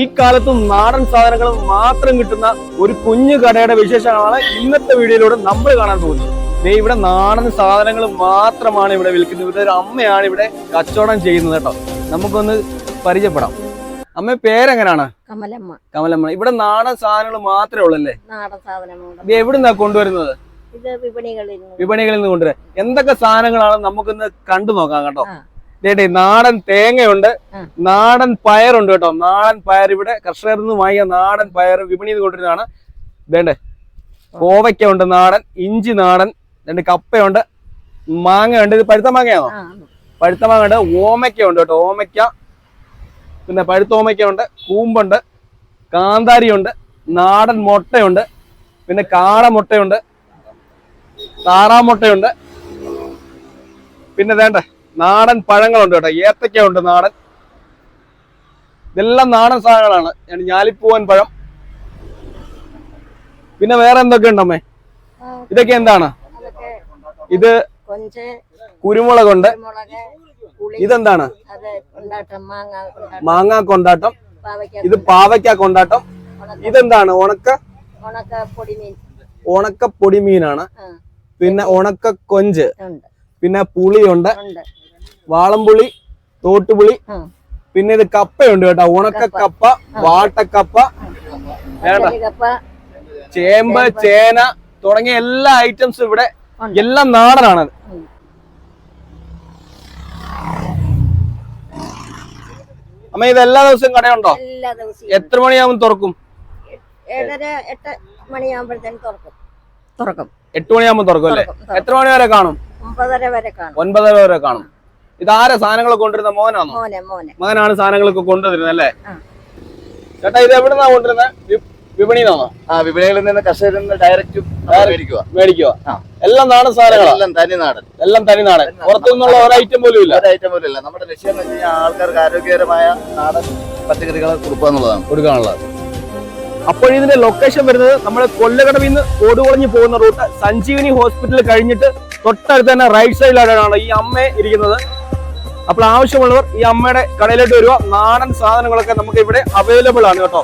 ഈ കാലത്തും നാടൻ സാധനങ്ങൾ മാത്രം കിട്ടുന്ന ഒരു കുഞ്ഞു കടയുടെ വിശേഷങ്ങളാണ് ഇന്നത്തെ വീഡിയോയിലൂടെ നമ്മൾ കാണാൻ പോകുന്നത്. ഇവിടെ നാടൻ സാധനങ്ങൾ മാത്രമാണ് ഇവിടെ വിൽക്കുന്നത്. ഇവിടെ ഒരു അമ്മയാണ് ഇവിടെ കച്ചവടം ചെയ്യുന്നത് കേട്ടോ. നമുക്കൊന്ന് പരിചയപ്പെടാം. അമ്മ പേരെങ്ങനെയാണ്? കമലമ്മ. കമലമ്മ. ഇവിടെ നാടൻ സാധനങ്ങൾ മാത്രമേ ഉള്ളല്ലേ? നാടൻ സാധനങ്ങൾ. ഇത് എവിടുന്നാ കൊണ്ടുവരുന്നത്? ഇത് വിപണികളിൽ നിന്ന് കൊണ്ടുവരാം. എന്തൊക്കെ സാധനങ്ങളാണ് നമുക്കൊന്ന് കണ്ടു നോക്കാം കേട്ടോ. നാടൻ തേങ്ങയുണ്ട്, നാടൻ പയറുണ്ട് കേട്ടോ. നാടൻ പയർ ഇവിടെ കർഷകരിൽ നിന്ന് വാങ്ങിയ നാടൻ പയർ വിപണിയിൽ നിന്ന് കൊണ്ടുവരുന്നതാണ്. വേണ്ടേ കോവയ്ക്ക ഉണ്ട് നാടൻ, ഇഞ്ചി നാടൻ, രണ്ട് കപ്പയുണ്ട്, മാങ്ങയുണ്ട്. ഇത് പഴുത്ത മാങ്ങയാണോ? പഴുത്ത മാങ്ങ ഉണ്ട്. ഓമയ്ക്ക ഉണ്ട് കേട്ടോ. ഓമയ്ക്ക, പിന്നെ പഴുത്ത ഓമയ്ക്ക ഉണ്ട്, കൂമ്പുണ്ട്, കാന്താരിയുണ്ട്, നാടൻ മുട്ടയുണ്ട്, പിന്നെ കാട മുട്ടയുണ്ട്, താറാമുട്ടയുണ്ട്, പിന്നെ വേണ്ട നാടൻ പഴങ്ങളുണ്ട് കേട്ടോ. ഏത്തക്ക ഉണ്ട് നാടൻ. ഇതെല്ലാം നാടൻ സാധനങ്ങളാണ്. ഞാലിപ്പൂവൻ പഴം. പിന്നെ വേറെ എന്തൊക്കെ ഉണ്ടമ്മേ? ഇതൊക്കെ എന്താണ്? ഇത് കുരുമുളകുണ്ട്. ഇതെന്താണ്? മാങ്ങ കൊണ്ടാട്ടം. ഇത് പാവയ്ക്ക കൊണ്ടാട്ടം. ഇതെന്താണ്? ഉണക്ക പൊടിമീനാണ്. പിന്നെ ഉണക്ക കൊഞ്ച്, പിന്നെ പുളിയുണ്ട്, വാളംപുളി, തോട്ടുപുളി, പിന്നെ ഇത് കപ്പയുണ്ട് കേട്ടോ. ഉണക്ക കപ്പ, വാട്ടക്കപ്പ, ചേമ്പ്, ചേന തുടങ്ങിയ എല്ലാ ഐറ്റംസും ഇവിടെ എല്ലാം നാടനാണ്. അമ്മ ഇത് എല്ലാ ദിവസവും കടയുണ്ടോ? എത്ര മണിയാകുമ്പോൾ തുറക്കും? 7-8 മണിയാകുമ്പോഴത്തേനും തുറക്കും. 8 മണിയാകുമ്പോൾ തുറക്കും അല്ലേ? എത്ര മണി വരെ കാണും? 9:30 വരെ കാണും. ഇതാരാ സാധനങ്ങൾ കൊണ്ടുവരുന്ന? മോനാണോ? മകനാണ് സാധനങ്ങളൊക്കെ കൊണ്ടുവരുന്നത് അല്ലേ? ചേട്ടാ ഇത് എവിടുന്നാ കൊണ്ടുവരുന്നത്? വിപണിയിലാണോ? വിപണികളിൽ നിന്ന് കർഷകരിൽ നിന്ന് ഡയറക്റ്റ് മേടിക്കുക. എല്ലാം നാടൻ സാധനങ്ങളെല്ലാം തനിനാടൻ. എല്ലാം തനിനാടൻ. പുറത്തുനിന്നുള്ള ഒരു ഐറ്റം പോലും ഇല്ല. നമ്മുടെ ലക്ഷ്യം എന്ന് വെച്ച് കഴിഞ്ഞാൽ ആൾക്കാർക്ക് ആരോഗ്യകരമായ നാടൻ പച്ചക്കറികൾ കൊടുക്കാനുള്ളത്. അപ്പോൾ ഇതിന്റെ ലൊക്കേഷൻ വരുന്നത് നമ്മുടെ കൊല്ലകടവിൽ നിന്ന് കോടുകുളഞ്ഞ് പോകുന്ന റൂട്ട് സഞ്ജീവനി ഹോസ്പിറ്റൽ കഴിഞ്ഞിട്ട് തൊട്ടടുത്ത് തന്നെ റൈറ്റ് സൈഡിലാണ് ഈ അമ്മ ഇരിക്കുന്നത്. അപ്പോൾ ആവശ്യമുള്ളവർ ഈ അമ്മയുടെ കടയിലോട്ട് വരിക. നാടൻ സാധനങ്ങളൊക്കെ നമുക്ക് ഇവിടെ അവൈലബിൾ ആണ് കേട്ടോ.